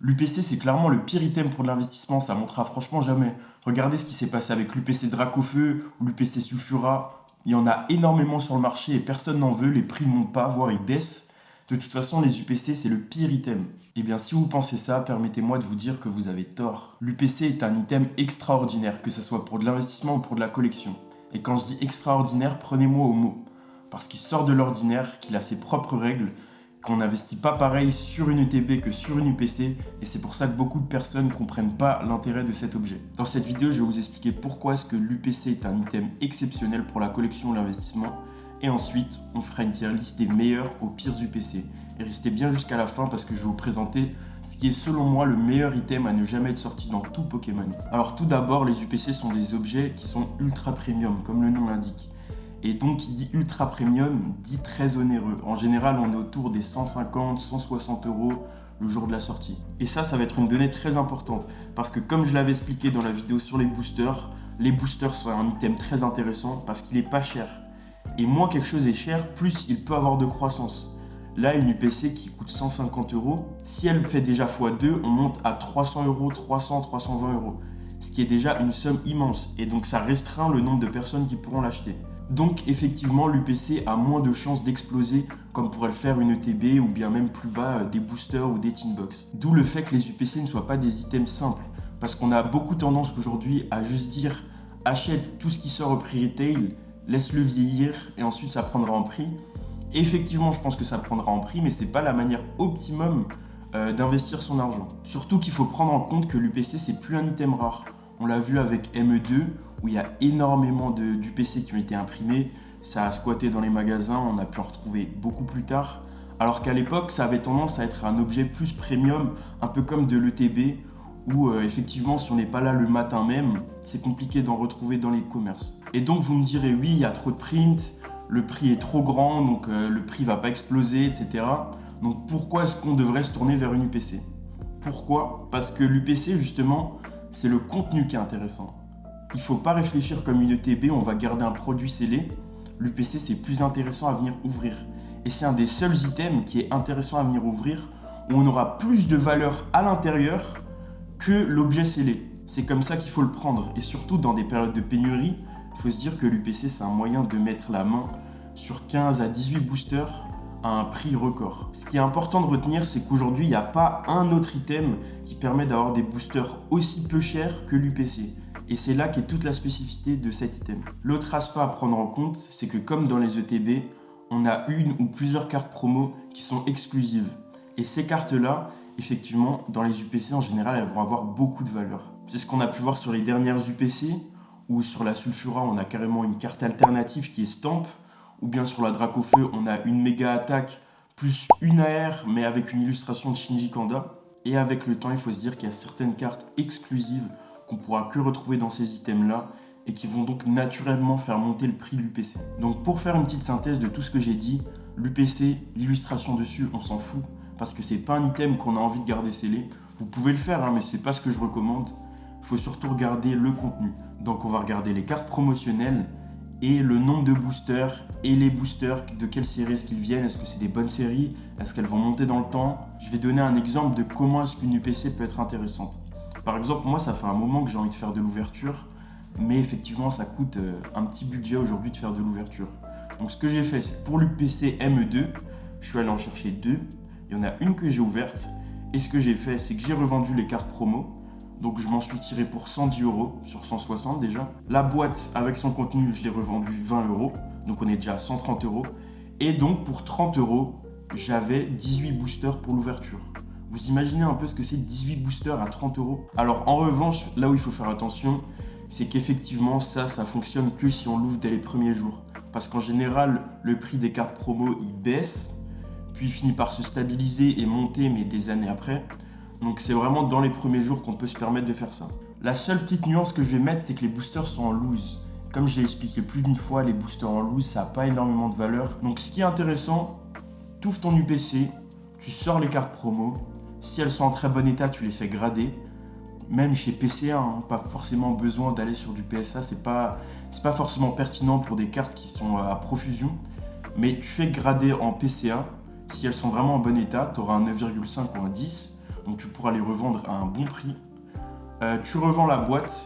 L'UPC, c'est clairement le pire item pour de l'investissement, ça montera franchement jamais. Regardez ce qui s'est passé avec l'UPC Dracofeu ou l'UPC Sulfura. Il y en a énormément sur le marché et personne n'en veut, les prix ne montent pas, voire ils baissent. De toute façon, les UPC, c'est le pire item. Eh bien, si vous pensez ça, permettez-moi de vous dire que vous avez tort. L'UPC est un item extraordinaire, que ce soit pour de l'investissement ou pour de la collection. Et quand je dis extraordinaire, prenez-moi au mot. Parce qu'il sort de l'ordinaire, qu'il a ses propres règles, qu'on n'investit pas pareil sur une ETB que sur une UPC, et c'est pour ça que beaucoup de personnes ne comprennent pas l'intérêt de cet objet. Dans cette vidéo, je vais vous expliquer pourquoi est-ce que l'UPC est un item exceptionnel pour la collection ou l'investissement, et ensuite, on fera une tier list des meilleurs aux pires UPC. Et restez bien jusqu'à la fin parce que je vais vous présenter ce qui est selon moi le meilleur item à ne jamais être sorti dans tout Pokémon. Alors tout d'abord, les UPC sont des objets qui sont ultra premium, comme le nom l'indique. Et donc, qui dit ultra premium, dit très onéreux. En général, on est autour des 150, 160 euros le jour de la sortie. Et ça va être une donnée très importante. Parce que comme je l'avais expliqué dans la vidéo sur les boosters sont un item très intéressant parce qu'il n'est pas cher. Et moins quelque chose est cher, plus il peut avoir de croissance. Là, une UPC qui coûte 150 euros, si elle fait déjà x2, on monte à 300 euros, 300, 320 euros. Ce qui est déjà une somme immense. Et donc, ça restreint le nombre de personnes qui pourront l'acheter. Donc effectivement, l'UPC a moins de chances d'exploser comme pourrait le faire une ETB ou bien même plus bas des boosters ou des Tinbox. D'où le fait que les UPC ne soient pas des items simples. Parce qu'on a beaucoup tendance aujourd'hui à juste dire achète tout ce qui sort au prix retail, laisse-le vieillir et ensuite ça prendra en prix. Et effectivement, je pense que ça prendra en prix, mais c'est pas la manière optimum d'investir son argent. Surtout qu'il faut prendre en compte que l'UPC c'est plus un item rare. On l'a vu avec ME2 où il y a énormément d'UPC qui ont été imprimés. Ça a squatté dans les magasins, on a pu en retrouver beaucoup plus tard. Alors qu'à l'époque, ça avait tendance à être un objet plus premium, un peu comme de l'ETB, où effectivement, si on n'est pas là le matin même, c'est compliqué d'en retrouver dans les commerces. Et donc, vous me direz, oui, il y a trop de print, le prix est trop grand, donc le prix ne va pas exploser, etc. Donc, pourquoi est-ce qu'on devrait se tourner vers une UPC? Pourquoi? Parce que l'UPC, justement, c'est le contenu qui est intéressant. Il ne faut pas réfléchir comme une ETB, on va garder un produit scellé. L'UPC, c'est plus intéressant à venir ouvrir. Et c'est un des seuls items qui est intéressant à venir ouvrir, où on aura plus de valeur à l'intérieur que l'objet scellé. C'est comme ça qu'il faut le prendre. Et surtout, dans des périodes de pénurie, il faut se dire que l'UPC, c'est un moyen de mettre la main sur 15 à 18 boosters à un prix record. Ce qui est important de retenir, c'est qu'aujourd'hui, il n'y a pas un autre item qui permet d'avoir des boosters aussi peu chers que l'UPC. Et c'est là qu'est toute la spécificité de cet item. L'autre aspect à prendre en compte, c'est que comme dans les ETB, on a une ou plusieurs cartes promo qui sont exclusives. Et ces cartes-là, effectivement, dans les UPC en général, elles vont avoir beaucoup de valeur. C'est ce qu'on a pu voir sur les dernières UPC, ou sur la Sulfura, on a carrément une carte alternative qui est Stamp, ou bien sur la Dracofeu, on a une méga attaque plus une AR, mais avec une illustration de Shinji Kanda. Et avec le temps, il faut se dire qu'il y a certaines cartes exclusives qu'on pourra que retrouver dans ces items-là et qui vont donc naturellement faire monter le prix de l'UPC. Donc pour faire une petite synthèse de tout ce que j'ai dit, l'UPC, l'illustration dessus, on s'en fout parce que c'est pas un item qu'on a envie de garder scellé. Vous pouvez le faire, mais c'est pas ce que je recommande. Il faut surtout regarder le contenu. Donc on va regarder les cartes promotionnelles et le nombre de boosters et les boosters, de quelle série est-ce qu'ils viennent, est-ce que c'est des bonnes séries, est-ce qu'elles vont monter dans le temps. Je vais donner un exemple de comment est-ce qu'une UPC peut être intéressante. Par exemple, moi, ça fait un moment que j'ai envie de faire de l'ouverture, mais effectivement, ça coûte un petit budget aujourd'hui de faire de l'ouverture. Donc, ce que j'ai fait, c'est pour l'UPC ME2, je suis allé en chercher deux. Il y en a une que j'ai ouverte. Et ce que j'ai fait, c'est que j'ai revendu les cartes promo. Donc, je m'en suis tiré pour 110 euros sur 160 déjà. La boîte avec son contenu, je l'ai revendue 20 euros. Donc, on est déjà à 130 euros. Et donc, pour 30 euros, j'avais 18 boosters pour l'ouverture. Vous imaginez un peu ce que c'est 18 boosters à 30 euros? Alors en revanche, là où il faut faire attention, c'est qu'effectivement ça fonctionne que si on l'ouvre dès les premiers jours. Parce qu'en général, le prix des cartes promo, il baisse, puis il finit par se stabiliser et monter, mais des années après. Donc c'est vraiment dans les premiers jours qu'on peut se permettre de faire ça. La seule petite nuance que je vais mettre, c'est que les boosters sont en loose. Comme je l'ai expliqué plus d'une fois, les boosters en loose, ça n'a pas énormément de valeur. Donc ce qui est intéressant, tu ouvres ton UPC, tu sors les cartes promo. Si elles sont en très bon état, tu les fais grader. Même chez PCA, pas forcément besoin d'aller sur du PSA. C'est pas forcément pertinent pour des cartes qui sont à profusion. Mais tu fais grader en PCA. Si elles sont vraiment en bon état, tu auras un 9,5 ou un 10. donc tu pourras les revendre à un bon prix. Tu revends la boîte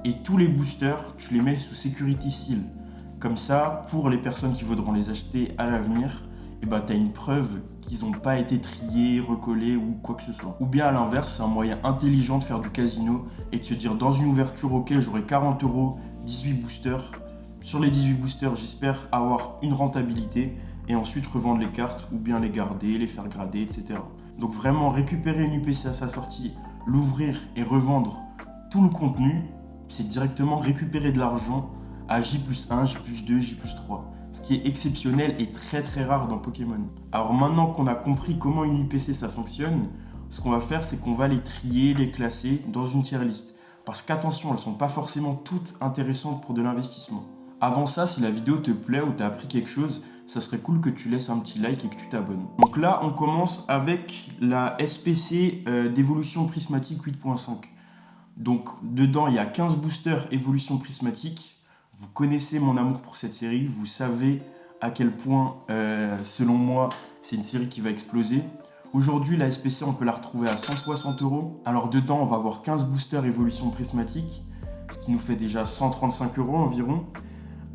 et tous les boosters, tu les mets sous Security Seal. Comme ça, pour les personnes qui voudront les acheter à l'avenir, tu as une preuve qu'ils n'ont pas été triés, recollés ou quoi que ce soit. Ou bien à l'inverse, c'est un moyen intelligent de faire du casino et de se dire dans une ouverture, ok, j'aurai 40 €, 18 boosters. Sur les 18 boosters, j'espère avoir une rentabilité et ensuite revendre les cartes ou bien les garder, les faire grader, etc. Donc vraiment récupérer une UPC à sa sortie, l'ouvrir et revendre tout le contenu, c'est directement récupérer de l'argent à J+1, J+2, J+3. Ce qui est exceptionnel et très très rare dans Pokémon. Alors maintenant qu'on a compris comment une UPC ça fonctionne, ce qu'on va faire c'est qu'on va les trier, les classer dans une tier list. Parce qu'attention, elles ne sont pas forcément toutes intéressantes pour de l'investissement. Avant ça, si la vidéo te plaît ou tu as appris quelque chose, ça serait cool que tu laisses un petit like et que tu t'abonnes. Donc là, on commence avec la SPC d'évolution prismatique 8.5. Donc dedans, il y a 15 boosters évolution prismatique. Vous connaissez mon amour pour cette série, vous savez à quel point, selon moi, c'est une série qui va exploser. Aujourd'hui, la SPC, on peut la retrouver à 160 €. Alors dedans, on va avoir 15 boosters évolution prismatique, ce qui nous fait déjà 135 € environ.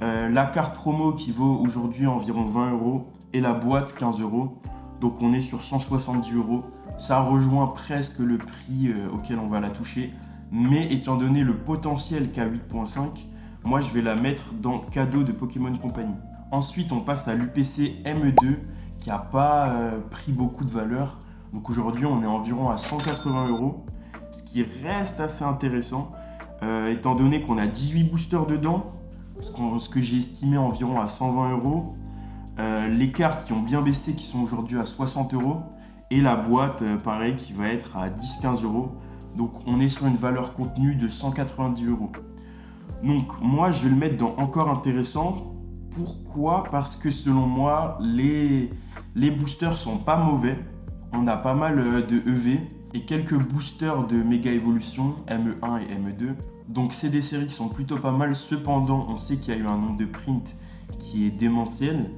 La carte promo qui vaut aujourd'hui environ 20 € et la boîte 15 €. Donc on est sur 170 €. Ça rejoint presque le prix auquel on va la toucher. Mais étant donné le potentiel qu'a 8.5, moi je vais la mettre dans cadeau de Pokémon Company. Ensuite on passe à l'UPC ME2 qui n'a pas pris beaucoup de valeur. Donc aujourd'hui on est environ à 180 €, ce qui reste assez intéressant étant donné qu'on a 18 boosters dedans, ce que j'ai estimé environ à 120 €. Les cartes qui ont bien baissé qui sont aujourd'hui à 60 € et la boîte pareil qui va être à 10-15 €. Donc on est sur une valeur contenue de 190 €. Donc moi je vais le mettre dans encore intéressant. Pourquoi? Parce que selon moi les boosters sont pas mauvais. On a pas mal de EV et quelques boosters de méga évolution ME1 et ME2. Donc c'est des séries qui sont plutôt pas mal. Cependant on sait qu'il y a eu un nombre de prints qui est démentiel.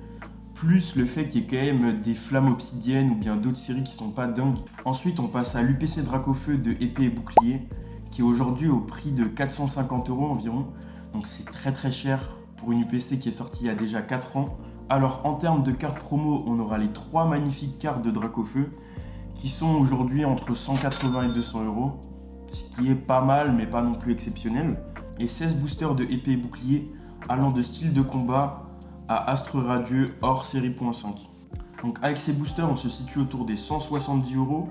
Plus le fait qu'il y ait quand même des flammes obsidiennes ou bien d'autres séries qui sont pas dingues. Ensuite on passe à l'UPC Dracofeu de épée et bouclier qui est aujourd'hui au prix de 450 € environ. Donc c'est très très cher pour une UPC qui est sortie il y a déjà 4 ans. Alors en termes de cartes promo, on aura les 3 magnifiques cartes de Dracofeu qui sont aujourd'hui entre 180 et 200 €, ce qui est pas mal mais pas non plus exceptionnel. Et 16 boosters de épée et bouclier allant de style de combat à Astre Radieux hors série .5. Donc avec ces boosters, on se situe autour des 170 €,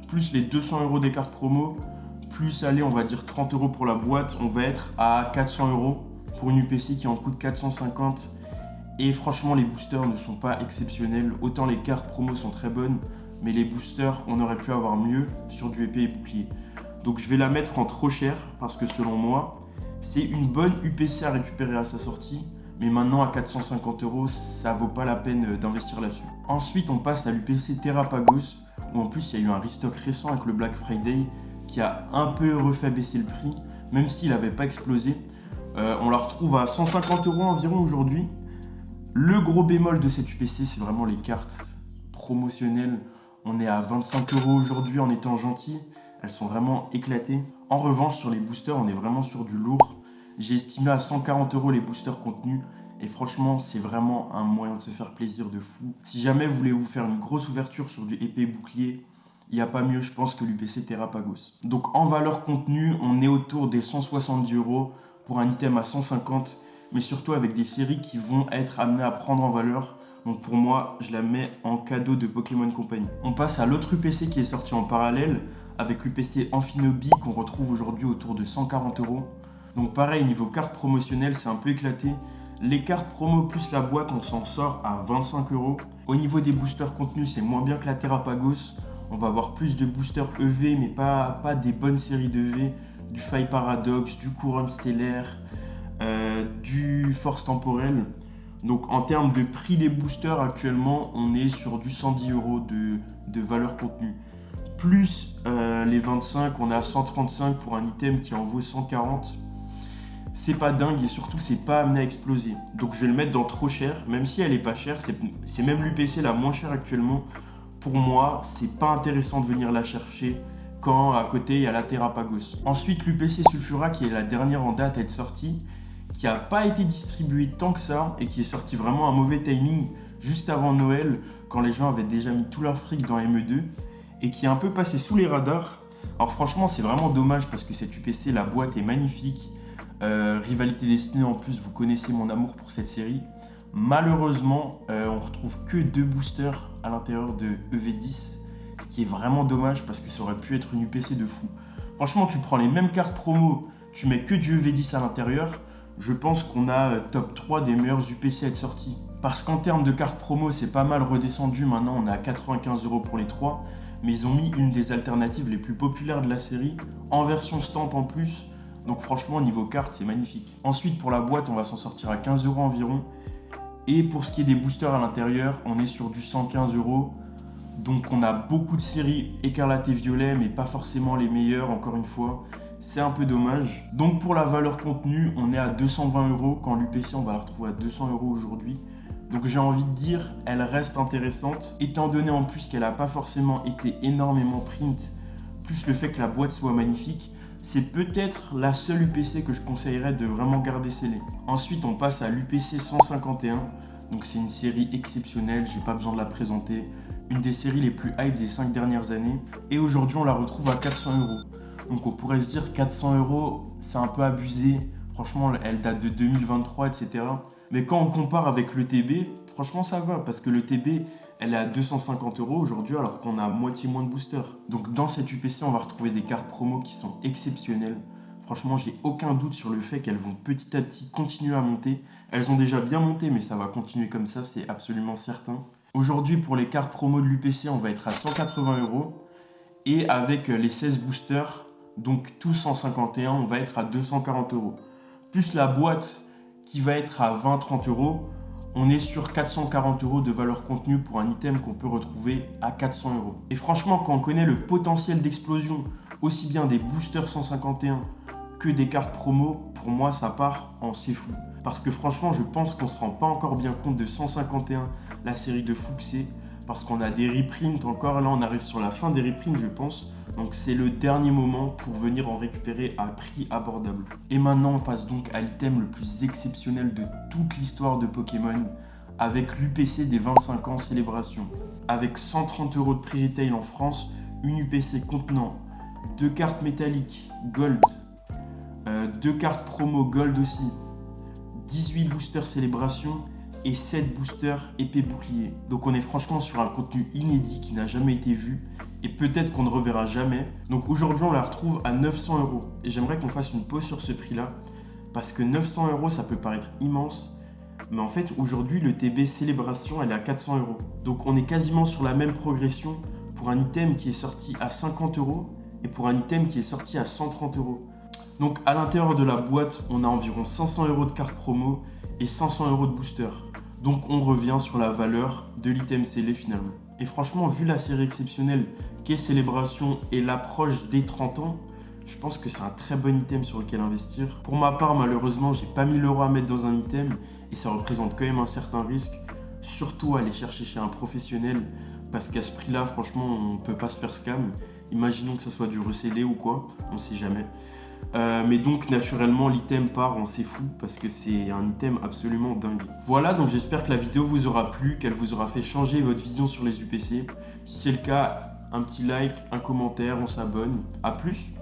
plus les 200 € des cartes promo, plus allez, on va dire 30 € pour la boîte, on va être à 400 € pour une UPC qui en coûte 450. Et franchement, les boosters ne sont pas exceptionnels. Autant les cartes promo sont très bonnes, mais les boosters, on aurait pu avoir mieux sur du épée et bouclier. Donc je vais la mettre en trop cher parce que selon moi, c'est une bonne UPC à récupérer à sa sortie. Mais maintenant à 450 €, ça vaut pas la peine d'investir là-dessus. Ensuite, on passe à l'UPC Terrapagos, où en plus il y a eu un restock récent avec le Black Friday qui a un peu refait baisser le prix, même s'il n'avait pas explosé. On la retrouve à 150 € environ aujourd'hui. Le gros bémol de cette UPC, c'est vraiment les cartes promotionnelles. On est à 25 € aujourd'hui en étant gentil. Elles sont vraiment éclatées. En revanche, sur les boosters, on est vraiment sur du lourd. J'ai estimé à 140 € les boosters contenus. Et franchement, c'est vraiment un moyen de se faire plaisir de fou. Si jamais vous voulez vous faire une grosse ouverture sur du épée bouclier, il n'y a pas mieux, je pense, que l'UPC Terrapagos. Donc en valeur contenue, on est autour des 170 € pour un item à 150, mais surtout avec des séries qui vont être amenées à prendre en valeur. Donc pour moi, je la mets en cadeau de Pokémon Company. On passe à l'autre UPC qui est sorti en parallèle, avec l'UPC Amphinobi qu'on retrouve aujourd'hui autour de 140 €. Donc pareil, niveau carte promotionnelle, c'est un peu éclaté. Les cartes promo plus la boîte, on s'en sort à 25 €. Au niveau des boosters contenus, c'est moins bien que la Terrapagos. On va avoir plus de boosters EV, mais pas des bonnes séries d'EV. Du Faille Paradox, du Couronne Stellaire, du Force Temporelle. Donc en termes de prix des boosters, actuellement, on est sur du 110 € de valeur contenue. Plus les 25, on est à 135 pour un item qui en vaut 140. C'est pas dingue et surtout c'est pas amené à exploser. Donc je vais le mettre dans trop cher, même si elle est pas chère, c'est même l'UPC la moins chère actuellement pour moi, c'est pas intéressant de venir la chercher quand à côté il y a la Terrapagos. Ensuite, l'UPC Sulfura qui est la dernière en date à être sortie, qui n'a pas été distribuée tant que ça et qui est sortie vraiment à mauvais timing juste avant Noël quand les gens avaient déjà mis tout leur fric dans ME2 et qui est un peu passé sous les radars. Alors franchement, c'est vraiment dommage parce que cette UPC, la boîte est magnifique. Rivalité Destinée en plus, vous connaissez mon amour pour cette série. Malheureusement, on retrouve que 2 boosters à l'intérieur de EV10, ce qui est vraiment dommage parce que ça aurait pu être une UPC de fou. Franchement, tu prends les mêmes cartes promo, tu mets que du EV10 à l'intérieur, je pense qu'on a top 3 des meilleurs UPC à être sortis. Parce qu'en termes de cartes promo, c'est pas mal redescendu, maintenant on est à 95 € pour les 3, mais ils ont mis une des alternatives les plus populaires de la série, en version stamp en plus, donc franchement niveau carte c'est magnifique. Ensuite pour la boîte on va s'en sortir à 15 € environ, et pour ce qui est des boosters à l'intérieur, on est sur du 115 €. Donc on a beaucoup de séries écarlate et violet, mais pas forcément les meilleures, encore une fois. C'est un peu dommage. Donc pour la valeur contenue, on est à 220 € quand l'UPC, on va la retrouver à 200 € aujourd'hui. Donc j'ai envie de dire, elle reste intéressante, étant donné en plus qu'elle n'a pas forcément été énormément print, plus le fait que la boîte soit magnifique. C'est peut-être la seule UPC que je conseillerais de vraiment garder scellée. Ensuite, on passe à l'UPC 151. Donc c'est une série exceptionnelle, j'ai pas besoin de la présenter. Une des séries les plus hype des 5 dernières années. Et aujourd'hui, on la retrouve à 400 €. Donc on pourrait se dire 400 €, c'est un peu abusé. Franchement, elle date de 2023, etc. Mais quand on compare avec le TB, franchement ça va. Parce que le TB, elle est à 250 € aujourd'hui alors qu'on a moitié moins de boosters. Donc dans cette UPC, on va retrouver des cartes promo qui sont exceptionnelles. Franchement, j'ai aucun doute sur le fait qu'elles vont petit à petit continuer à monter. Elles ont déjà bien monté, mais ça va continuer comme ça, c'est absolument certain. Aujourd'hui, pour les cartes promo de l'UPC, on va être à 180 €. Et avec les 16 boosters, donc tous 151, on va être à 240 €. Plus la boîte qui va être à 20-30 €, on est sur 440 € de valeur contenue pour un item qu'on peut retrouver à 400 €. Et franchement, quand on connaît le potentiel d'explosion, aussi bien des boosters 151 que des cartes promo, pour moi ça part en c'est fou. Parce que franchement, je pense qu'on ne se rend pas encore bien compte de 151, la série de fou que c'est. Parce qu'on a des reprints encore, là on arrive sur la fin des reprints je pense. Donc c'est le dernier moment pour venir en récupérer à prix abordable. Et maintenant on passe donc à l'item le plus exceptionnel de toute l'histoire de Pokémon, avec l'UPC des 25 ans célébration. Avec 130 € de prix retail en France, une UPC contenant 2 cartes métalliques Gold, 2 cartes promo Gold aussi, 18 boosters célébration et 7 boosters épée bouclier. Donc on est franchement sur un contenu inédit qui n'a jamais été vu et peut-être qu'on ne reverra jamais. Donc aujourd'hui on la retrouve à 900 € et j'aimerais qu'on fasse une pause sur ce prix là parce que 900 € ça peut paraître immense, mais en fait aujourd'hui le TB célébration elle est à 400 €. Donc on est quasiment sur la même progression pour un item qui est sorti à 50 € et pour un item qui est sorti à 130 €. Donc à l'intérieur de la boîte on a environ 500 € de cartes promo et 500 € de booster. Donc on revient sur la valeur de l'item scellé finalement. Et franchement, vu la série exceptionnelle qu'est Célébration et l'approche des 30 ans, je pense que c'est un très bon item sur lequel investir. Pour ma part, malheureusement, j'ai pas 1000 € à mettre dans un item et ça représente quand même un certain risque. Surtout aller chercher chez un professionnel parce qu'à ce prix-là, franchement, on peut pas se faire scam. Imaginons que ça soit du recellé ou quoi, on sait jamais. Mais donc naturellement l'item part en c'est fou parce que c'est un item absolument dingue. Voilà, donc j'espère que la vidéo vous aura plu, qu'elle vous aura fait changer votre vision sur les UPC. Si c'est le cas, un petit like, un commentaire, on s'abonne. A plus.